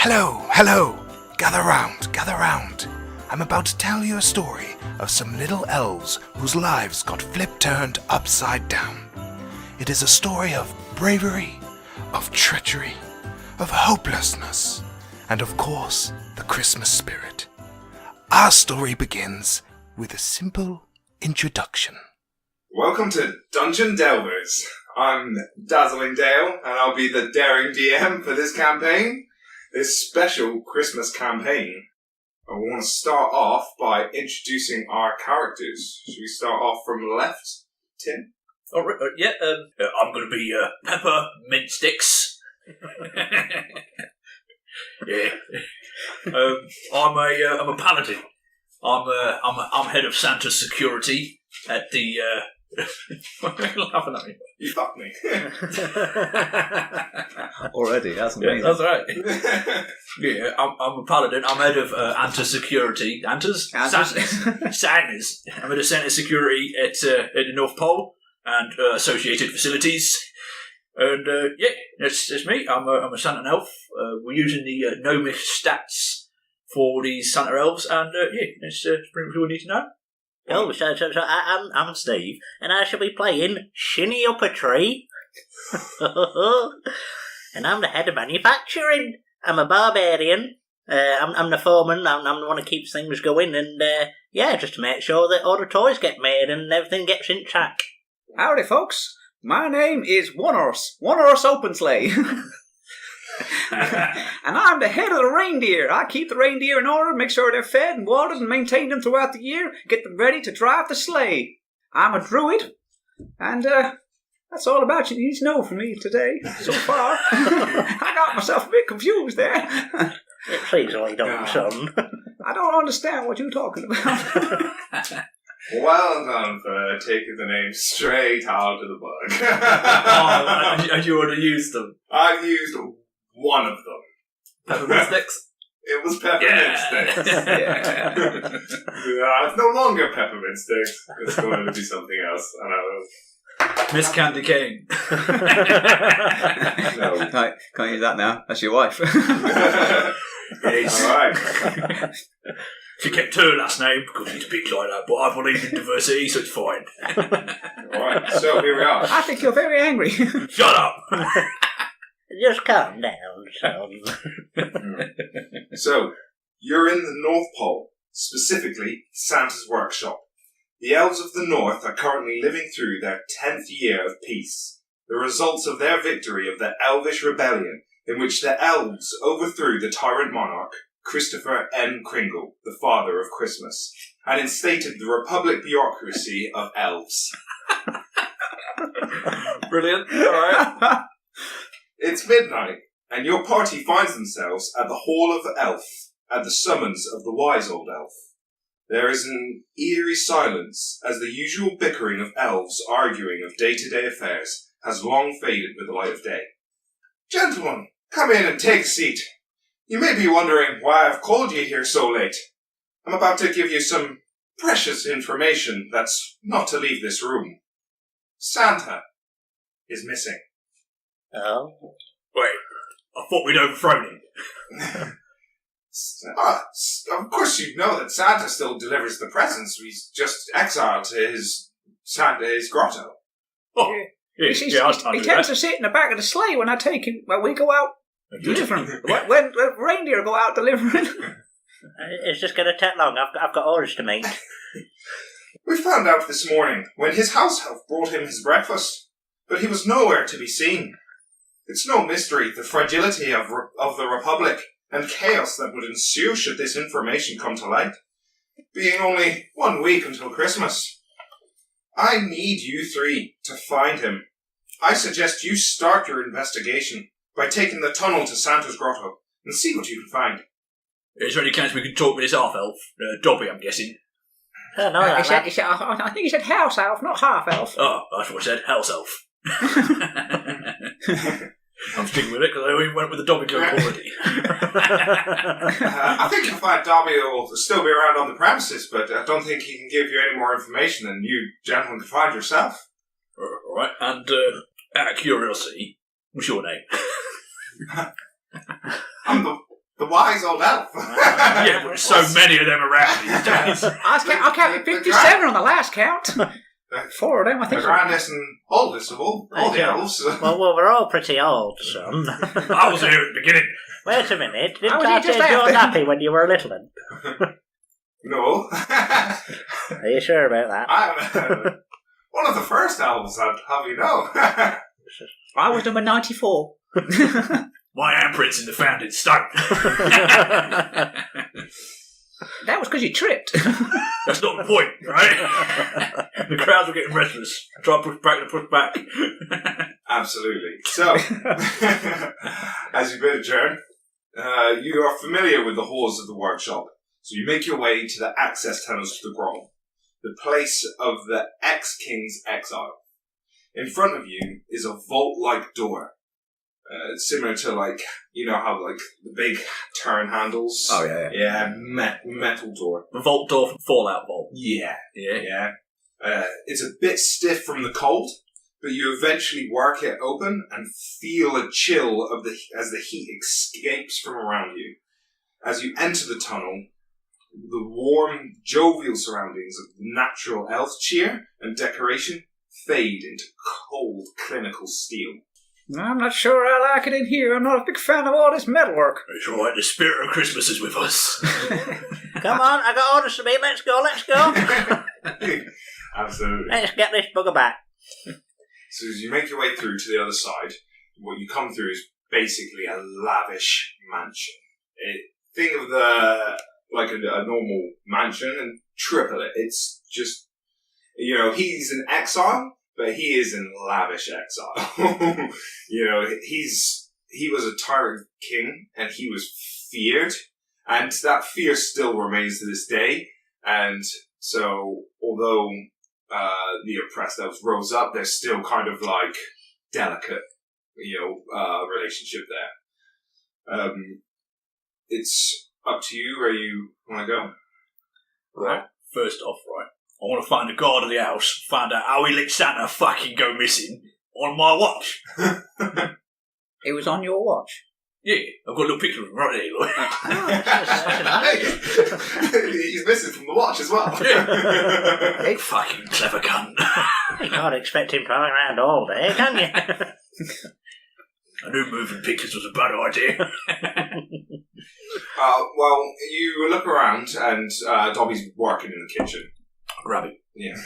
Hello! Gather round. I'm about to tell you a story of some little elves whose lives got flip-turned upside down. It is a story of bravery, of treachery, of hopelessness, and of course, the Christmas spirit. Our story begins with a simple introduction. Welcome to Dungeon Delvers. I'm Dazzling Dale, and I'll be the daring DM for this campaign, this special Christmas campaign. And we want to start off by introducing our characters. Should we start off from left, Tim? I'm going to be Peppermint Sticks. Yeah. I'm a paladin. I'm head of Santa's security at the. What are you laughing at me? You fucked me. Already, that's amazing. Yeah, that's right. Yeah, I'm a paladin. I'm head of Santa's security. Santa's? Santa's. I'm head of Santa's security at the North Pole and associated facilities. And that's me. I'm a Santa elf. We're using the gnomish stats for these Santa elves, and that's pretty much all you need to know. Oh, so I'm Steve, and I shall be playing Shinny Up a Tree. And I'm the head of manufacturing. I'm a barbarian. I'm the foreman. I'm the one who keeps things going, and just to make sure that all the toys get made and everything gets in track. Howdy, folks. My name is One Horse Open Sleigh. And I'm the head of the reindeer. I keep the reindeer in order, make sure they're fed and watered and maintain them throughout the year, get them ready to drive the sleigh. I'm a druid, and that's all about you need to know from me today, so far. I got myself a bit confused there. Please lie down, son. I don't understand what you're talking about. Well done for taking the name straight out of the book. And you already used them. I've used one of them. Peppermint Sticks? It was Peppermint Sticks. Yeah. It's no longer Peppermint Sticks. It's going to be something else. I know. Miss Candy Cane. No. Can't use that now. That's your wife. Yes. Alright. She kept her last name because she's a bit like that, but I believe in diversity, so it's fine. Alright, so here we are. I think you're very angry. Shut up! Just calm down, son. So, you're in the North Pole, specifically Santa's workshop. The elves of the North are currently living through their 10th year of peace, the results of their victory of the Elvish Rebellion, in which the elves overthrew the tyrant monarch, Christopher N. Kringle, the father of Christmas, and instated the Republic bureaucracy of elves. Brilliant, alright. It's midnight, and your party finds themselves at the Hall of the Elf, at the summons of the wise old elf. There is an eerie silence, as the usual bickering of elves arguing of day-to-day affairs has long faded with the light of day. Gentlemen, come in and take a seat. You may be wondering why I've called you here so late. I'm about to give you some precious information that's not to leave this room. Santa is missing. Oh? Wait, I thought we'd overthrown him. Of course you know that Santa still delivers the presents. He's just exiled to his grotto. Oh, He tends to sit in the back of the sleigh when I take him, when we go out delivering. when reindeer go out delivering. It's just going to take long. I've got orders to make. We found out this morning when his house elf brought him his breakfast, but he was nowhere to be seen. It's no mystery the fragility of the Republic and chaos that would ensue should this information come to light. Being only 1 week until Christmas. I need you three to find him. I suggest you start your investigation by taking the tunnel to Santa's grotto and see what you can find. Is there any chance we can talk with this half-elf? Dobby, I'm guessing. Oh, no, I think he said house elf, not half elf. Oh, that's what I said, house elf. I'm sticking with it because I went with the Dobby joke already. I think you'll find Dobby will still be around on the premises, but I don't think he can give you any more information than you gentlemen can find yourself. Alright, and out of curiosity, what's your name? I'm the The wise old elf. Yeah, but there's so many of them around these days. I counted 57 on the last count. 4 of them, I The think. grandest and oldest of all the elves. Well, we're all pretty old, son. I was here at the beginning. Wait a minute. Didn't was I he just change your after? nappy when you were a little one? No. Are you sure about that? I'm one of the first elves, I'd have you know. I was number 94. My handprint's in the founding stone. That was because you tripped. That's not the point, right? The crowds were getting restless. Try to push back. Absolutely. So, as you bid adjourn, you are familiar with the halls of the workshop. So you make your way to the access tunnels to the Grove, the place of the ex-king's exile. In front of you is a vault-like door. Similar to, like, you know how, like, the big turn handles? Oh, yeah. Yeah, metal door. The vault door from Fallout Vault. Yeah. Yeah. It's a bit stiff from the cold, but you eventually work it open and feel a chill as the heat escapes from around you. As you enter the tunnel, the warm, jovial surroundings of natural elf cheer and decoration fade into cold, clinical steel. I'm not sure I like it in here. I'm not a big fan of all this metalwork. It's alright, the spirit of Christmas is with us. Come on, I got orders to meet. Let's go. Absolutely. Let's get this bugger back. So as you make your way through to the other side, what you come through is basically a lavish mansion. Think of a normal mansion and triple it. It's just, he's in exile, but he is in lavish exile. He was a tyrant king, and he was feared, and that fear still remains to this day. And so, although the oppressed elves rose up, there's still kind of like delicate, relationship there. It's up to you where you want to go. Right. First off, right, I want to find the guard of the house, find out how he let Santa fucking go missing on my watch. It was on your watch. Yeah, I've got a little picture of him right there, look. He's missing from the watch as well. Big fucking clever cunt. You can't expect him to hang around all day, can you? I knew moving pictures was a bad idea. Well, you look around and Dobby's working in the kitchen. Grab it. Yeah.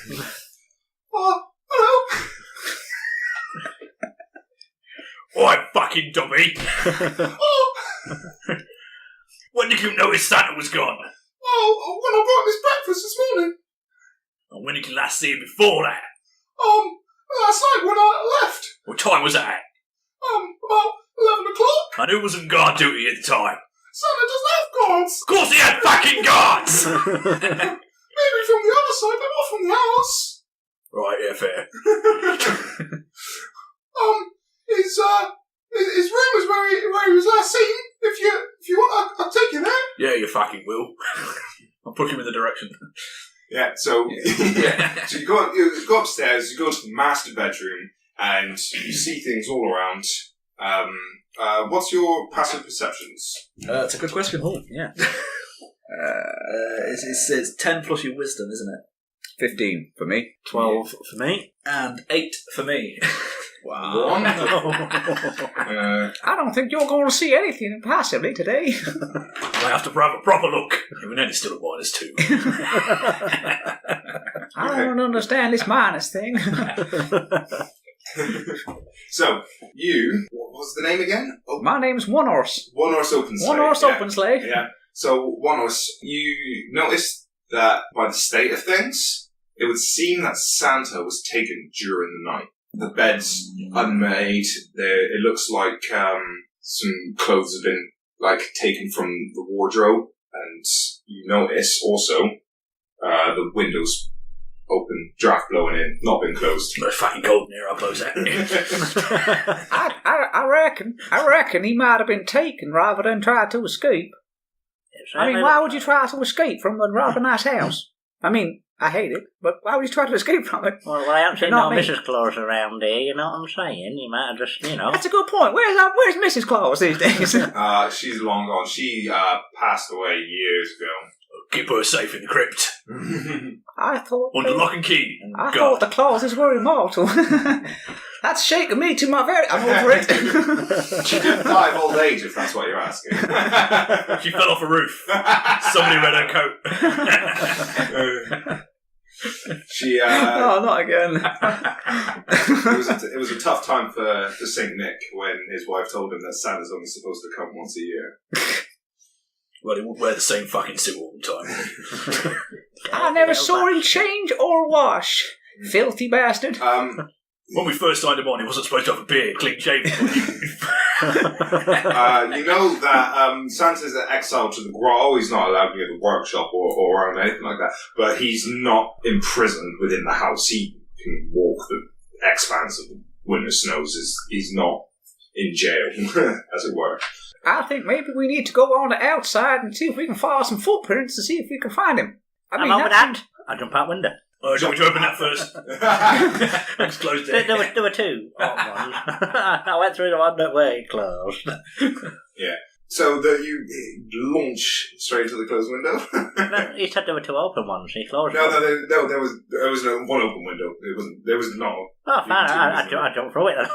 Oh, hello. Alright, fucking Dobby. Oh. When did you notice Santa was gone? Oh, when I brought him his breakfast this morning. And when did you last see him before that? Last night when I left. What time was that? About 11 o'clock. I knew he was on guard duty at the time. Santa doesn't have guards. Of course he had fucking guards! Maybe from the other side, but not from the house. Right, yeah, fair. His room is where he was last seen. If you want, I'll take you there. Yeah, you fucking will. I'll put him in the direction. Yeah, so so you go upstairs, you go to the master bedroom, and you see things all around. What's your passive perceptions? It's a good question. Oh, yeah. It's 10 plus your wisdom, isn't it? 15 for me. 12 for me. And 8 for me. Wow. I don't think you're going to see anything passively today. I have to have a proper look. Even then, it's still a -2. I don't understand this minus thing. So, what was the name again? Oh, My name's One Horse. One Horse Open Sleigh. One Horse Open Sleigh. Yeah. So, One Horse, you noticed that by the state of things, it would seem that Santa was taken during the night. The bed's unmade. It looks like some clothes have been taken from the wardrobe, and you notice also the windows open, draft blowing in, not been closed. It's fucking cold in here. I'll close that. I reckon he might have been taken rather than tried to escape. I mean, why would you try to escape from a rather nice house? I mean, I hate it, but why would you try to escape from it? Well, I haven't seen Not no me. Mrs. Claus around here, you know what I'm saying? You might have just, That's a good point. Where's Mrs. Claus these days? She's long gone. She passed away years ago. Keep her safe in the crypt. I thought... Under lock and key. And I guard. thought the Clauses were immortal. That's shaking me to my very... I'm over it. She didn't die of old age, if that's what you're asking. She fell off a roof. Somebody read her coat. She. Oh, not again. It was a tough time for Saint Nick when his wife told him that Santa's only supposed to come once a year. Well, he won't wear the same fucking suit all the time. I never saw him change or wash. Filthy bastard. When we first signed him on, he wasn't supposed to have a beard, clean shaven. You know that Santa's exiled to the grotto. He's not allowed near the workshop or around anything like that. But he's not imprisoned within the house. He can walk the expanse of the winter snows. He's not in jail, as it were. I think maybe we need to go on the outside and see if we can follow some footprints to see if we can find him. I'm over that. I'll jump out window. Oh, do you want me to open that first? Let's close it. There were two. Oh, one. I went through the one that way closed. Yeah. So you launch straight into the closed window? No, you said there were two open ones. He closed No, them. there was no one open window. There was no. Oh, fine. I jumped through it then.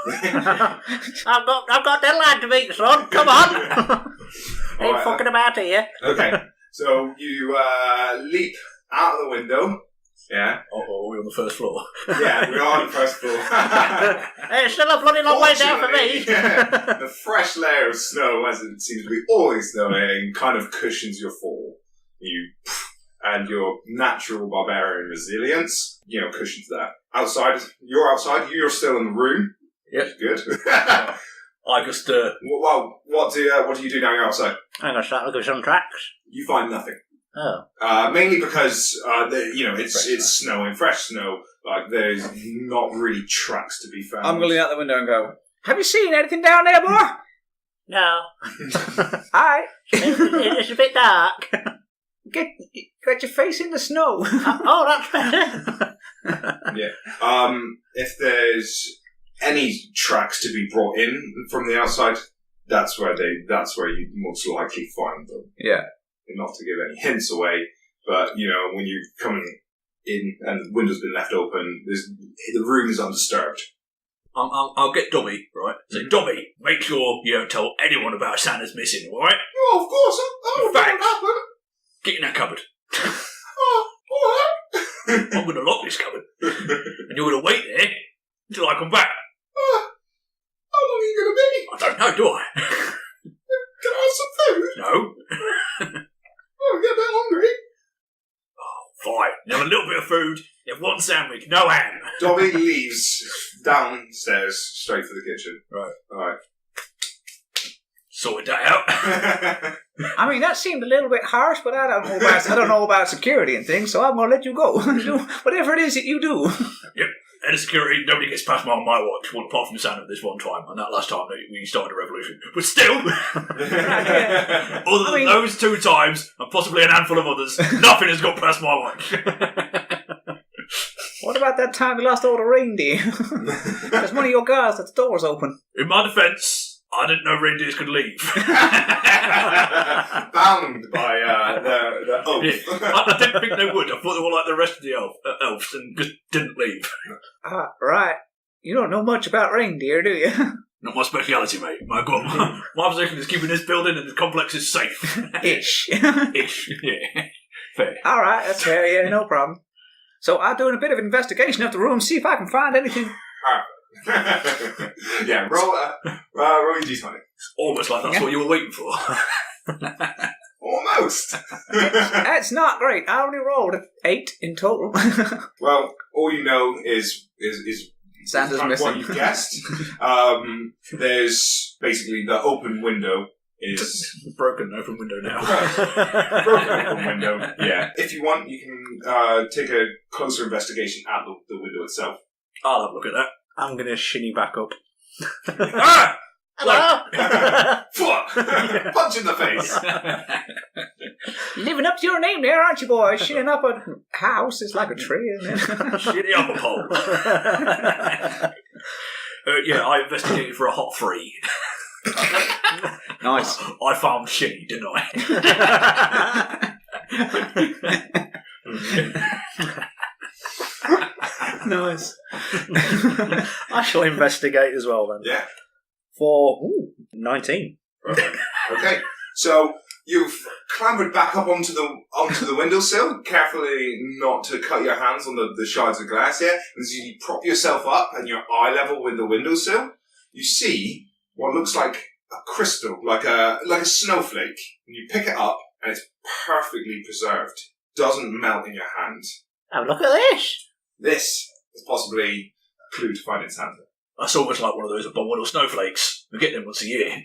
I've got a deadline to meet, son. Come on. Ain't Right, fucking about here. Okay. So you leap out of the window. Yeah. Oh, we're on the first floor. Yeah, we are on the first floor. It's still a bloody long way down for me. Yeah, the fresh layer of snow, as it seems to be always snowing, kind of cushions your fall. And your natural barbarian resilience, cushions that. You're still in the room. Yep. Good. I just, Well, what do you do now you're outside? I'm going to start looking for some tracks. You find nothing. Oh. Mainly because it's snowing, fresh snow. Like there's not really tracks to be found. I'm going to lean out the window and go, have you seen anything down there, boy? No. Aye. It's a bit dark. Get your face in the snow. Oh, that's better. Yeah. If there's any tracks to be brought in from the outside, that's where you most likely find them. Yeah. Not to give any hints away, but when you're coming in and the window's been left open, the room is undisturbed. I'll get Dobby, right? Say, Dobby, make sure you don't tell anyone about Santa's missing, alright? Oh, of course. In fact, get in that cupboard. Oh, alright. I'm going to lock this cupboard. And you're going to wait there until I come back. How long are you going to be? I don't know, do I? Can I have some food? No. Oh, I'm getting a bit hungry. Fine. You have a little bit of food. You have one sandwich, no ham. Dobby leaves downstairs straight for the kitchen. Right. Alright. Sorted that out. I mean, that seemed a little bit harsh, but I don't know about security and things, so I'm going to let you go. Do whatever it is that you do. Yep. Head of security, nobody gets past my watch, well, apart from Santa this one time, and that last time we started a revolution. But still, other than those 2 times, and possibly a handful of others, nothing has got past my watch. What about that time we lost all the reindeer? There's one of your guys that the door's open. In my defence, I didn't know reindeers could leave. Bound by the oath. Yeah. I didn't think they would. I thought they were like the rest of the elves and just didn't leave. Ah, right. You don't know much about reindeer, do you? Not my speciality, mate. My position is keeping this building and the complex is safe. Ish. Ish, yeah. Fair. All right, that's fair, yeah, no problem. So I'm doing a bit of investigation of the room, see if I can find anything. Yeah, roll your d20. It's almost like that's what you were waiting for. Almost. That's not great. I only rolled 8 in total. Well, all you know is Santa's kind of missing. what you guessed. There's basically the open window is Broken open window now. broken open window. Yeah. If you want, you can take a closer investigation at the window itself. I'll have a look at that. I'm going to shinny back up. Ah! Hello? Punch in the face. Living up to your name there, aren't you, boy? Shinning up a house. It's like a tree, isn't it? Shitty upper pole. Yeah, I investigated for a hot 3. Nice. I found shitty, didn't I? Nice. I shall investigate as well then. Yeah. For 19. Okay. So you've clambered back up onto the windowsill, carefully not to cut your hands on the shards of glass here. As you prop yourself up and you're eye level with the windowsill, you see what looks like a crystal, like a snowflake. And you pick it up and it's perfectly preserved. Doesn't melt in your hand. Oh, look at this. This is possibly a clue to finding Santa. That's almost like one of those abominable snowflakes. We get them once a year.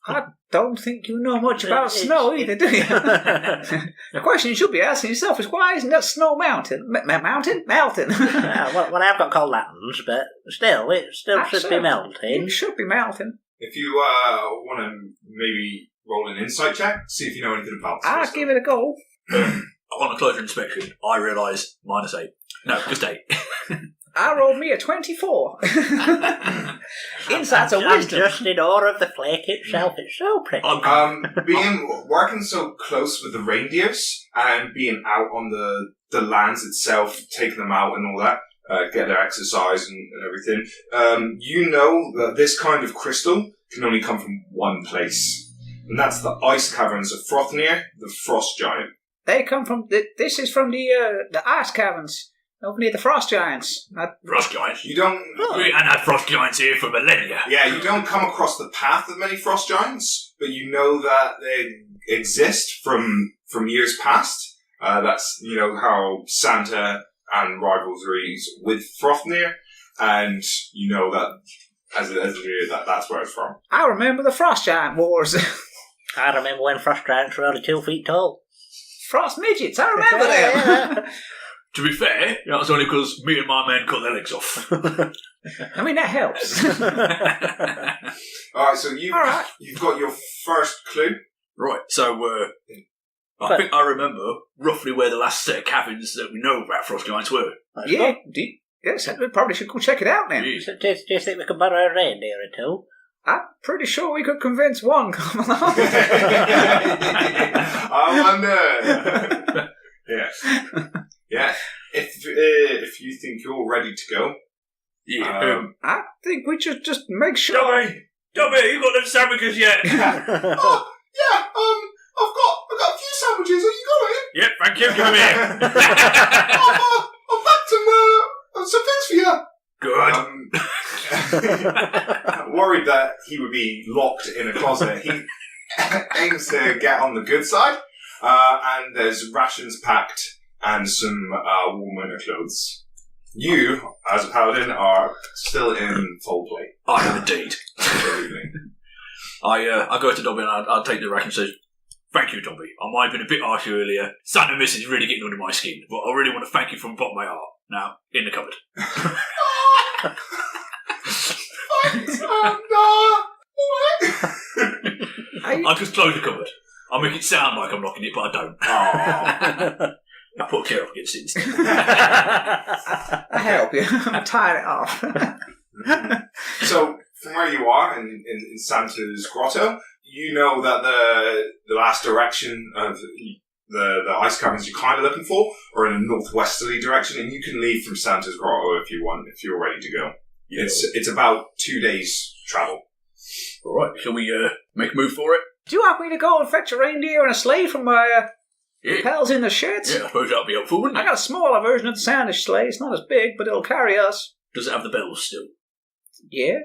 I don't think you know much about snow either, do you? The question you should be asking yourself is, why isn't that snow mountain? Melting? Well, I've got cold lanterns, but still, it should be melting. It should be melting. If you want to maybe roll an insight check, see if you know anything about this. I'll give it a go. On a closer inspection, I realise -8. No, just 8. I rolled me a 24. Insights of I'm wisdom. just in awe of the flake itself. It's so pretty. Working so close with the reindeers and being out on the lands itself, taking them out and all that, get their exercise and everything, you know that this kind of crystal can only come from one place. And that's the ice caverns of Frothnir, the frost giant. They come from... This is from the ice caverns. Over near the frost giants. Frost giants? You don't... We ain't had frost giants here for millennia. Yeah, you don't come across the path of many frost giants, but you know that they exist from years past. That's, you know, how Santa and rivalries with Frothnir, and you know that as that's where it's from. I remember the frost giant wars. I remember when frost giants were only 2 feet tall. Frost midgets, I remember them. To be fair, that's only because me and my men cut their legs off. I mean, that helps. Alright, so you've got your first clue. Right, so I think I remember roughly where the last set of cabins that we know about frost giants were. Yeah, yes, we probably should go check it out then. Jeez. Do you think we could borrow a reindeer or two? I'm pretty sure we could convince one to come along. I wonder. Yes. Yeah. If you think you're ready to go. Yeah. I think we should just make sure. Dobby, you got them sandwiches yet? Oh, yeah. I've got a few sandwiches. Are you going? Yep, thank you. Give them here. I've packed some things for you. Good. Worried that he would be locked in a closet, he aims to get on the good side, and there's rations packed and some warm winter clothes. You, as a paladin, are still in full play. I am indeed. I go to Dobby and I take the rack and say, "Thank you, Dobby. I might have been a bit harsh earlier. Santa Miss is really getting under my skin, but I really want to thank you from the bottom of my heart. Now, in the cupboard." I just close the cupboard. I make it sound like I'm locking it, but I don't. I put a care up against it instead. I help you. I'm tying it off. So, from where you are in Santa's grotto, you know that the last direction of the ice caverns you're kind of looking for are in a northwesterly direction, and you can leave from Santa's grotto if you want, if you're ready to go. Yeah. It's about 2 days travel. All right, shall we make a move for it? Do you want me to go and fetch a reindeer and a sleigh from my pals in the sheds? Yeah, I suppose that'll be helpful, wouldn't it? I got a smaller version of the Sandish sleigh. It's not as big, but it'll carry us. Does it have the bells still? Yeah.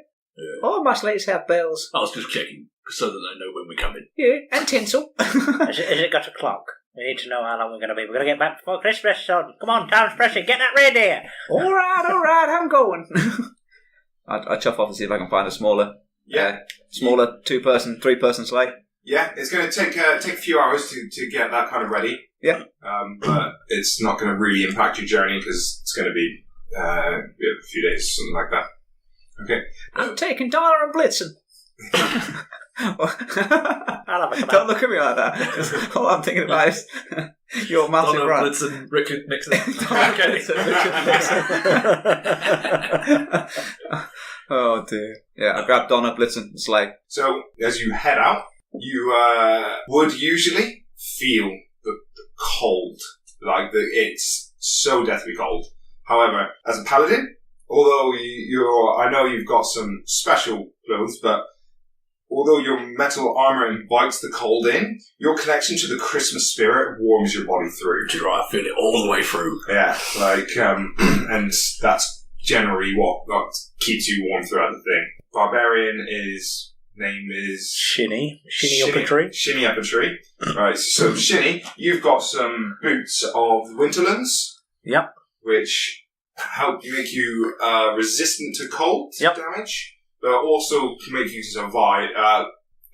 All my sleighs have bells. I was just checking, so that they know when we're coming. Yeah, and tinsel. Has it got a clock? We need to know how long we're going to be. We're going to get back before Christmas, son. Come on, time's pressing. Get that reindeer. All right, I'm going. I chuff off and see if I can find a smaller, smaller 2-person, 3-person sleigh. Yeah, it's going to take a few hours to get that kind of ready. Yeah. But it's not going to really impact your journey because it's going to be a few days, something like that. Okay. I'm taking Dollar and Blitzen. I'll have a kebab. Don't look at me like that. 'Cause all I'm thinking about is your massive Donald run. Blitzen, Richard Nixon. Oh dear. Yeah, I grabbed Donna Blitzen and Slay. So, as you head out, you would usually feel the cold. It's so deathly cold. However, as a paladin, although I know you've got some special clothes, but although your metal armor invites the cold in, your connection to the Christmas spirit warms your body through. I feel it all the way through. Yeah, and that's generally what keeps you warm throughout the thing. Barbarian name is Shinny up a tree. Shinny up a tree. Right, so Shinny, you've got some boots of Winterlands. Yep. Which help make you resistant to cold damage, but also can make you survive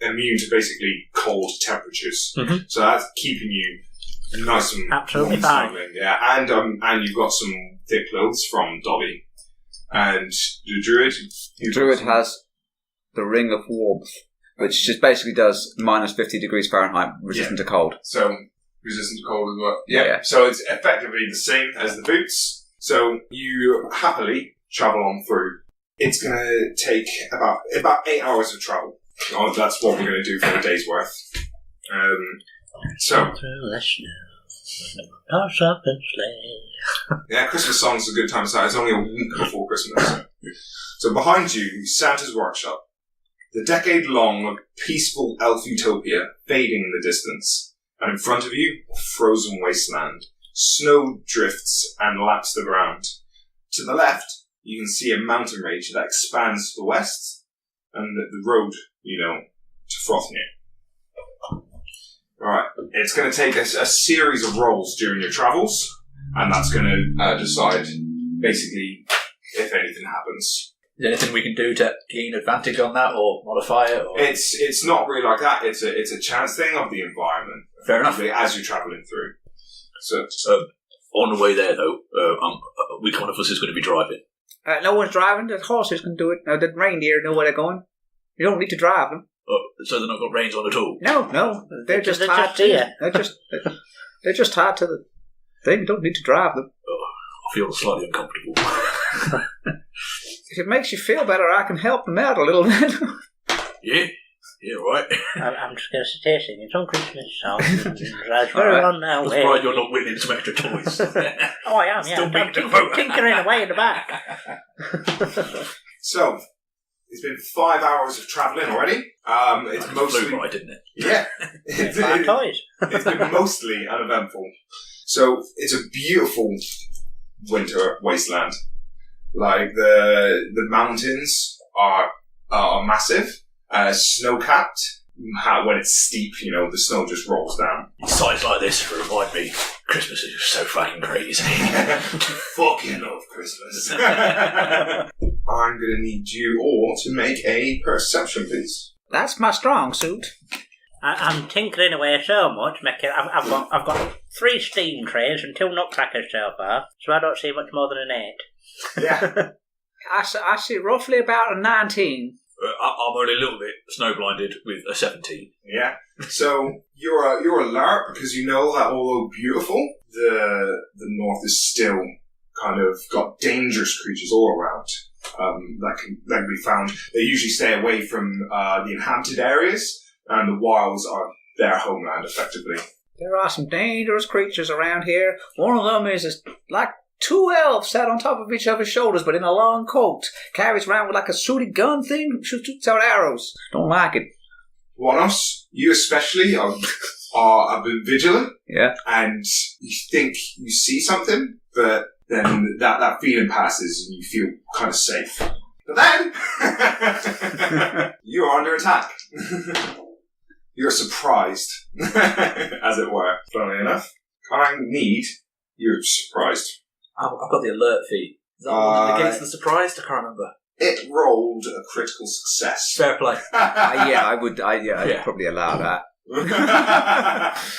immune to basically cold temperatures. Mm-hmm. So that's keeping you nice and absolutely warm fine. snuggling. Yeah, and you've got some thick clothes from Dolly. And the druid? The druid has the Ring of Warmth, which just basically does minus 50 degrees Fahrenheit, resistant to cold. So, resistant to cold as well. Yeah. So it's effectively the same as the boots. So you happily travel on through. It's going to take about 8 hours of travel. Oh, that's what we're going to do for a day's worth. So... Through the snow, pass up and sleigh. Yeah, Christmas songs are a good time to start. It's only a week before Christmas. So behind you, Santa's workshop. The decade-long peaceful elf utopia fading in the distance. And in front of you, a frozen wasteland. Snow drifts and laps the ground. To the left, you can see a mountain range that expands to the west, and the road, to Frothnir. Alright, it's going to take a series of rolls during your travels, and that's going to decide, basically, if anything happens. Is there anything we can do to gain advantage on that, or modify it? Or? It's not really like that. It's a chance thing of the environment. Fair enough. As you're travelling through. So on the way there, though, which one of us is going to be driving? No one's driving. The horses can do it. No, the reindeer know where they're going. You don't need to drive them. So they're not got reins on at all? No. They're just tied to you. They're just tied to the thing. You don't need to drive them. I feel slightly uncomfortable. If it makes you feel better, I can help them out a little bit. Yeah, right. I'm just going to stay singing some Christmas songs. On now. I'm surprised you're not winning some extra toys. Oh, I am, yeah. Still I'm tinkering away in the back. So, it's been 5 hours of travelling already. It's mostly... flew by, didn't it? Yeah. Toys. It's been mostly uneventful. So, it's a beautiful winter wasteland. Like, the mountains are massive, snow-capped. When it's steep, the snow just rolls down. Sights like this remind me, Christmas is just so fucking crazy. Fucking love Christmas. I'm going to need you all to make a perception, please. That's my strong suit. I'm tinkering away so much, I've got 3 steam trays and 2 nutcrackers so far, so I don't see much more than an 8. Yeah. I see roughly about a 19. I'm only a little bit snow-blinded with a 17. Yeah. So you're alert because you know that although beautiful, the north is still kind of got dangerous creatures all around that can be found. They usually stay away from the inhabited areas, and the wilds are their homeland, effectively. There are some dangerous creatures around here. One of them is like 2 elves sat on top of each other's shoulders, but in a long coat. Carries around with like a suited gun thing, shoots out arrows. Don't like it. One-offs, you especially, have been vigilant. Yeah. And you think you see something, but then that feeling passes and you feel kind of safe. But then, you are under attack. You're surprised, as it were. Funnily enough, I need you're surprised. I've got the alert feat. Is that one against the surprised? I can't remember. It rolled a critical success. Fair play. I'd probably allow that.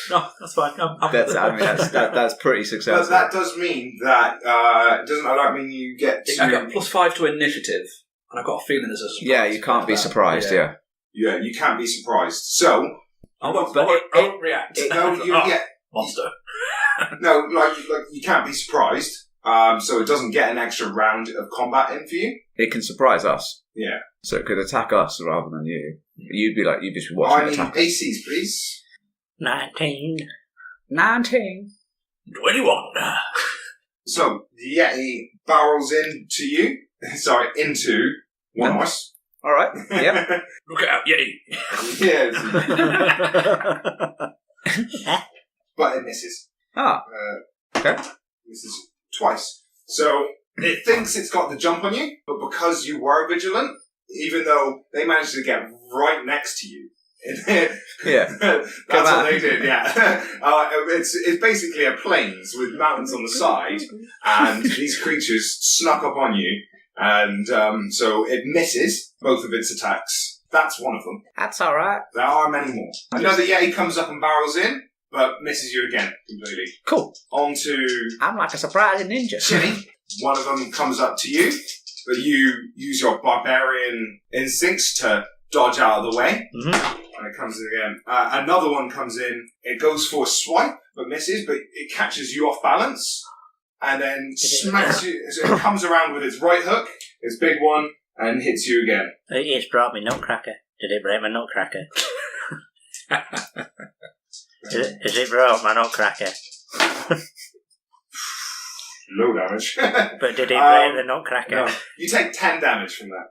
No, that's fine. That's pretty successful. But that does mean that it doesn't mean you get to... I got +5 to initiative, and I've got a feeling there's a surprise. Yeah, you can't be surprised, yeah. Yeah, you can't be surprised. So, I won't react. Monster. No, like you can't be surprised. So it doesn't get an extra round of combat in for you. It can surprise us. Yeah. So it could attack us rather than you. You'd just be watching I it need attack. ACs, please. 19. 19. 21. So the Yeti barrels into you. Sorry, into one horse. All right. Yep. Look out, Yeti. Yes. But it misses. Ah. Okay. Misses twice. So it thinks it's got the jump on you, but because you were vigilant, even though they managed to get right next to you. Yeah. That's what they did, yeah. It's basically a plains with mountains on the side, and these creatures snuck up on you, and so it misses both of its attacks. That's one of them. That's all right. There are many more. Another Yeti comes up and barrels in, but misses you again completely. Cool. On to I'm like a surprising ninja. Chinny. One of them comes up to you, but you use your barbarian instincts to dodge out of the way. Mm-hmm. And it comes in again. Another one comes in. It goes for a swipe, but misses, but it catches you off balance. And then smacks you. So it comes around with its right hook, its big one, and hits you again. It's brought me nutcracker. Did it break my nutcracker? Has it broke my nutcracker? Low damage. But did it break the nutcracker? No. You take 10 damage from that.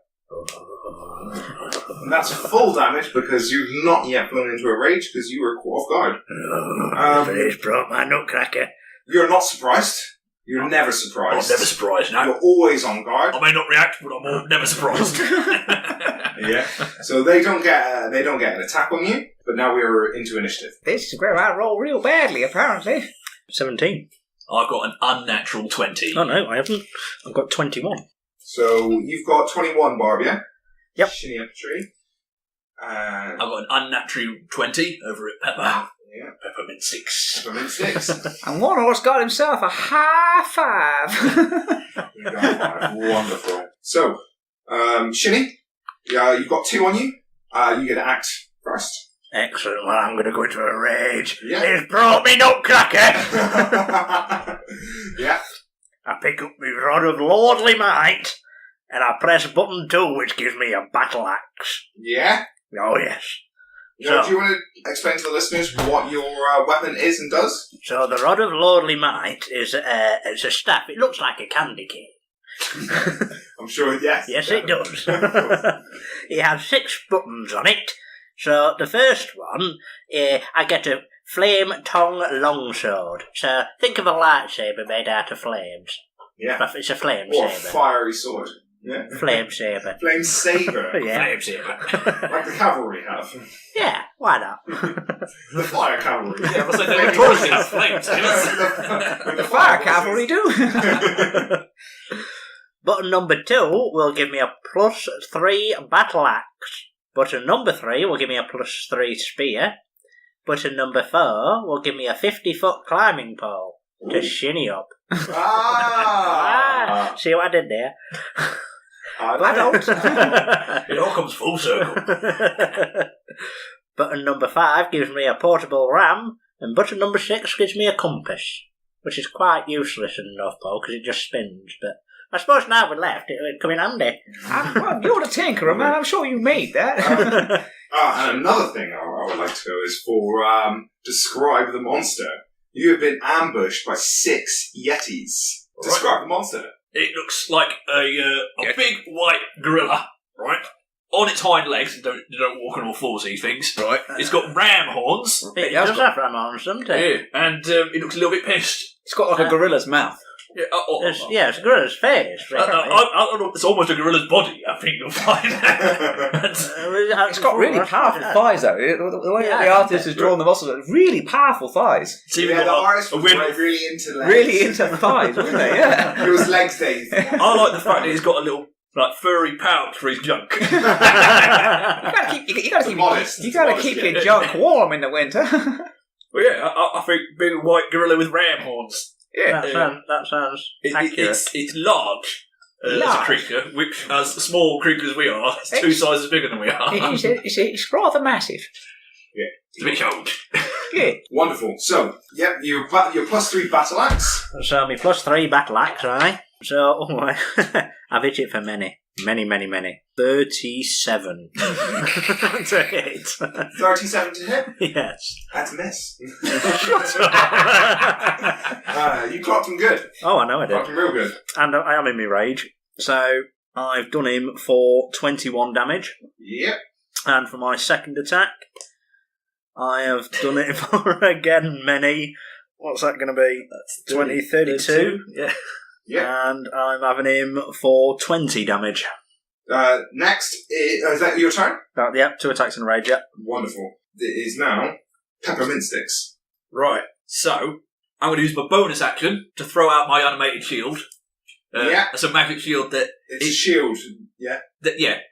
And that's full damage because you've not yet flown into a rage because you were caught off guard. But it's broke my nutcracker. You're not surprised. You're never I'm surprised. never surprised now. You're always on guard. I may not react, but I'm never surprised. Yeah. So they don't get an attack on you. But now we're into initiative. This is where I roll real badly, apparently. 17. I've got an unnatural 20. Oh no, I haven't. I've got 21. So you've got 21, Barb, yeah? Yep. Shinny up a tree. I've got an unnatural 20 over at Pepper. Yeah. Peppermint 6. Peppermint 6. And one horse got himself a high five. You got 5. Wonderful. So, Shinny, you've got 2 on you. You get to act first. Excellent. Well, I'm going to go into a rage. Yeah. It's brought me nutcracker. Yeah. I pick up my rod of lordly might, and I press button 2, which gives me a battle axe. Yeah. Oh yes. Now, So- do you want to explain to the listeners what your weapon is and does? So the rod of lordly might is it's a staff. It looks like a candy cane. I'm sure, yes. Yes, it does. Of course. It has 6 buttons on it. So the first one, I get a flame tongue longsword. So think of a lightsaber made out of flames. Yeah. It's a flame Or a saber. fiery sword. Yeah. Flame saber. Flame saber. Yeah. Flames here. Like the cavalry have. Yeah, why not? The fire cavalry. Yeah, but they notoriously have flames. The Fire cavalry do. Button number 2 will give me a +3 battle axe. Button number 3 will give me a +3 spear. Button number 4 will give me a 50-foot climbing pole to shinny up. Ah! See what I did there? I don't. It all comes full circle. Button number 5 gives me a portable ram, and button number 6 gives me a compass, which is quite useless in the North Pole because it just spins, but I suppose now we're left, it would come in handy. Well, you're the tinkerer, man. I'm sure you made that. And another thing I would like to go is for describe the monster. You have been ambushed by 6 Yetis. Right. Describe the monster. It looks like a big white gorilla, right? On its hind legs, they don't walk on all fours, these things. Right. It's got ram horns. It does have ram arms, doesn't it? Yeah, and it looks a little bit pissed. It's got like a gorilla's mouth. Yeah, It's a gorilla's face. I don't know, it's almost a gorilla's body, I think you'll find. It's got really powerful thighs, though. The way the artist has drawn the muscles, really powerful thighs. It's even Yeah, the got artist a was weird. really into legs. Really into thighs, wasn't they? Yeah. It was legs days. I like the fact that he's got a little furry pouch for his junk. You gotta keep Modest. You gotta keep your junk warm in the winter. Well, yeah, I think big white gorilla with ram horns. Yeah. That sounds accurate. It's large, as a creature, which, as small creatures we are, is 2 sizes bigger than we are. It's rather massive. It's a bit huge. Yeah. Wonderful. So, yep, your +3 battle axe. So my +3 battle axe, right? So I've hit it for many. 37 to hit. 37 to hit. Yes. That's a miss. You clocked him good. Oh, I know I did. Clocked him real good. And I am in my rage. So I've done him for 21 damage. Yep. And for my second attack, I have done it for, again, many. What's that going to be? That's 20, 32. Yeah. Yeah. And I'm having him for 20 damage. Next, is that your turn? Yep, 2 attacks in a rage, yep. Wonderful. It is now peppermint sticks. Right, so I'm going to use my bonus action to throw out my animated shield. It's a magic shield that... It's a shield, yeah.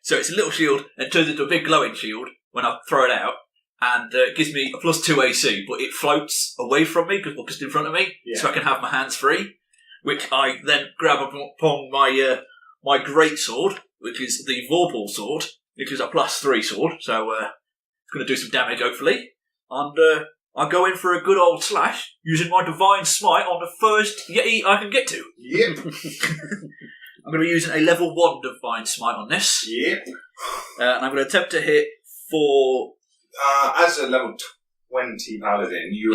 So it's a little shield and turns into a big glowing shield when I throw it out. And it gives me a +2 AC, but it floats away from me, because just in front of me, so I can have my hands free, which I then grab upon my greatsword, which is the Vorpal sword, which is a +3 sword, so it's going to do some damage, hopefully. And I go in for a good old slash, using my Divine Smite on the first Yeti I can get to. Yep. I'm going to be using a level 1 Divine Smite on this. Yep. And I'm going to attempt to hit for... as a level 20 paladin, you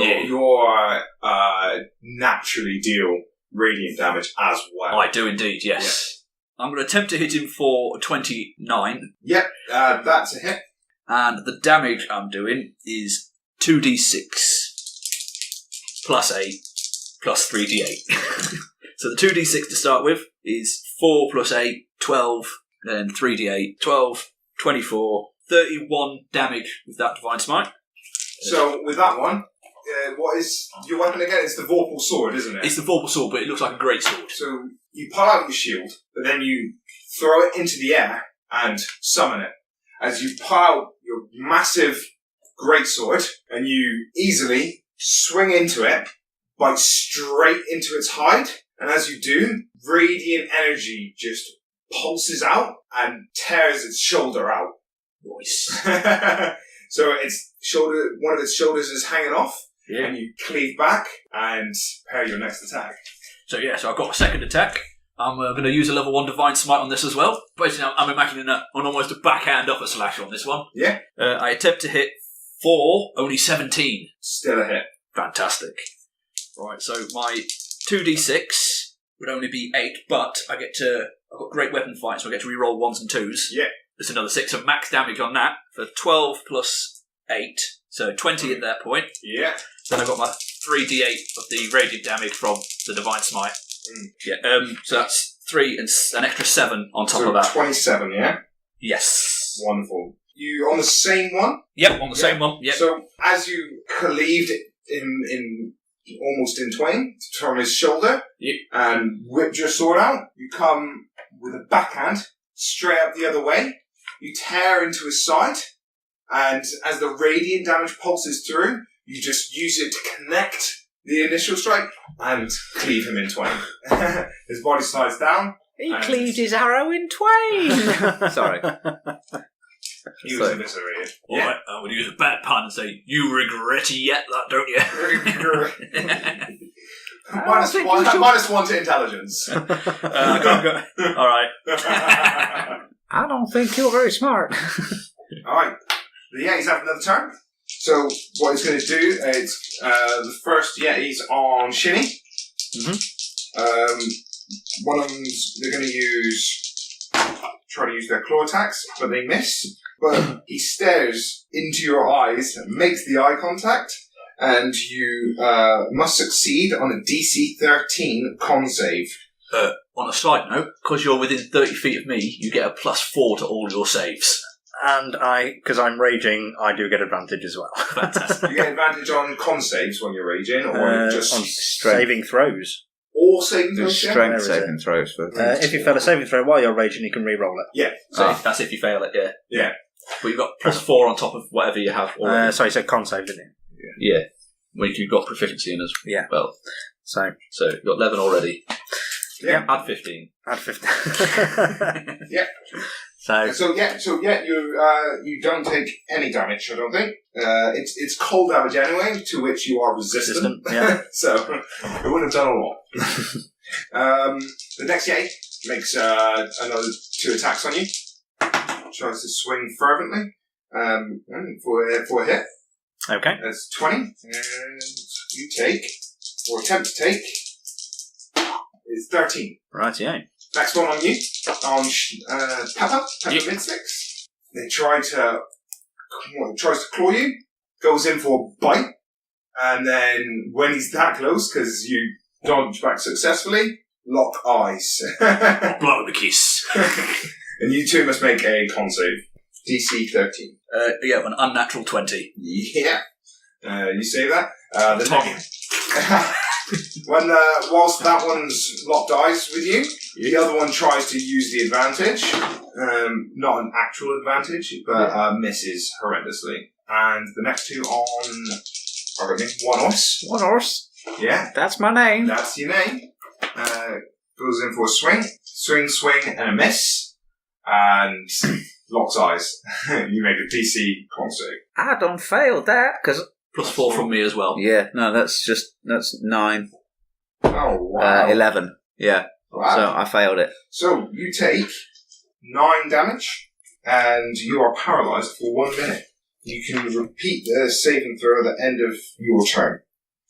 naturally deal radiant damage as well. I do indeed, yes. I'm going to attempt to hit him for 29. Yep, that's a hit. And the damage I'm doing is 2d6 plus 8 plus 3d8. So the 2d6 to start with is 4 plus 8, 12, then 3d8, 12, 24, 31 damage with that Divine Smite. So with that one, what is your weapon again? It's the Vorpal sword, isn't it? It's the Vorpal sword, but it looks like a great sword. So you pull out your shield, but then you throw it into the air and summon it. As you pull out your massive greatsword, and you easily swing into it, bite straight into its hide, and as you do, radiant energy just pulses out and tears its shoulder out. Nice. So one of its shoulders is hanging off, and you cleave back and prepare your next attack. So I've got a second attack. I'm going to use a level 1 Divine Smite on this as well. Basically, I'm imagining an almost a backhand upper slash on this one. Yeah. I attempt to hit 4, only 17. Still a hit. Fantastic. Right, so my 2d6 would only be 8, but I've got great weapon fight, so I get to reroll 1s and 2s. Yeah. There's another 6 of max damage on that for 12 plus 8, so 20 at that point. Yeah. Then I've got my 3d8 of the radiant damage from the Divine Smite. Yeah. So that's 3 and an extra 7 on top of that. 27, yeah? Yes. Wonderful. You on the same one? Yep, on the same one. Yep. So as you cleaved in almost in twain from his shoulder and whipped your sword out, you come with a backhand straight up the other way. You tear into his side, and as the radiant damage pulses through, you just use it to connect the initial strike and cleave him in twain. His body slides down. He cleaved his arrow in twain. Sorry. He was eviscerated. All right, I'm going to use a bad pun and say, you regret yet that, don't you? -1 to intelligence. All right. I don't think you're very smart. Alright. The Yetis have another turn. So what he's going to do is the first Yeti's on Shinny. One of them's they're going to try to use their claw attacks, but they miss. But he stares into your eyes, makes the eye contact, and you must succeed on a DC 13 con save. On a slight note, because you're within 30 feet of me, you get a +4 to all your saves. And because I'm raging, I do get advantage as well. Fantastic. You get advantage on con saves when you're raging, or just on saving throws. All saving throws. Strength saving throws. If you fail a saving throw while you're raging, you can re-roll it. Yeah. So that's if you fail it, yeah. Yeah. But you've got +4 on top of whatever you have already. Sorry, you said con save, didn't you? Yeah. Well, you've got proficiency in as well. So you've got 11 already. Yeah. Add 15. Add 50. Yeah. So You don't take any damage, I don't think. It's cold damage anyway, to which you are resistant. yeah. So it wouldn't have done a lot. The next Yeti makes another 2 attacks on you. Tries to swing fervently for a hit. Okay. That's 20. And you take, or attempt to take, is 13. Right, yeah. Next one on you, on peppermint sticks. They tries to claw you, goes in for a bite, and then when he's that close, because you dodge back successfully, lock eyes. Blow the kiss. And you two must make a con save. DC 13. Yeah, an unnatural 20. Yeah. You say that? Whilst that one's locked eyes with you, the other one tries to use the advantage. Not an actual advantage, but misses horrendously. And the next two on... One horse. One horse. Yeah. That's my name. That's your name. Goes in for a swing. Swing, and a miss. And locks eyes. You make a DC con save. I don't fail that, because... +4 from me as well. Yeah, no, that's 9. Oh, wow. 11. Yeah. Wow. So I failed it. So you take 9 damage, and you are paralysed for 1 minute. You can repeat the saving throw at the end of your turn.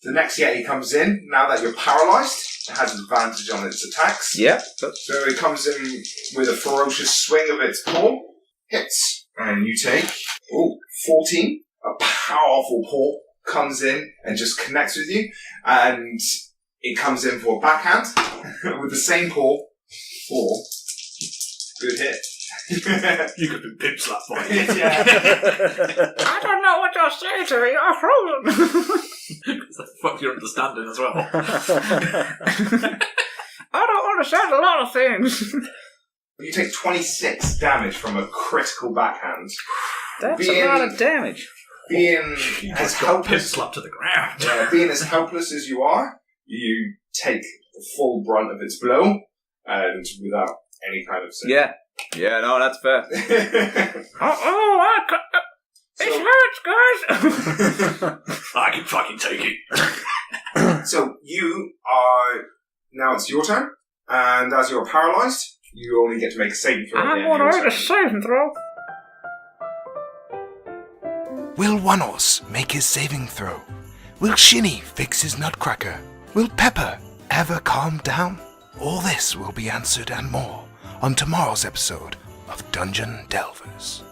The next Yeti comes in, now that you're paralysed, it has advantage on its attacks. Yeah. So it comes in with a ferocious swing of its paw, hits, and you take 14. A powerful paw comes in and just connects with you, and it comes in for a backhand with the same paw. 4. Good hit. You could be pimp slapped by it. Yeah. I don't know what you're saying to me. I'm frozen. That's the fuck your understanding as well. I don't understand a lot of things. You take 26 damage from a critical backhand. That's a lot of damage. Being You as just got pimp helpless, slapped to the ground. being as helpless as you are, you take the full brunt of its blow, and without any kind of save. Yeah. Yeah, no, that's fair. It hurts, guys. I can fucking take it. So you are, now it's your turn, and as you're paralysed, you only get to make a saving throw. I'm going to make a saving throw. Will One Horse make his saving throw? Will Shinny fix his nutcracker? Will Pepper ever calm down? All this will be answered and more on tomorrow's episode of Dungeon Delvers.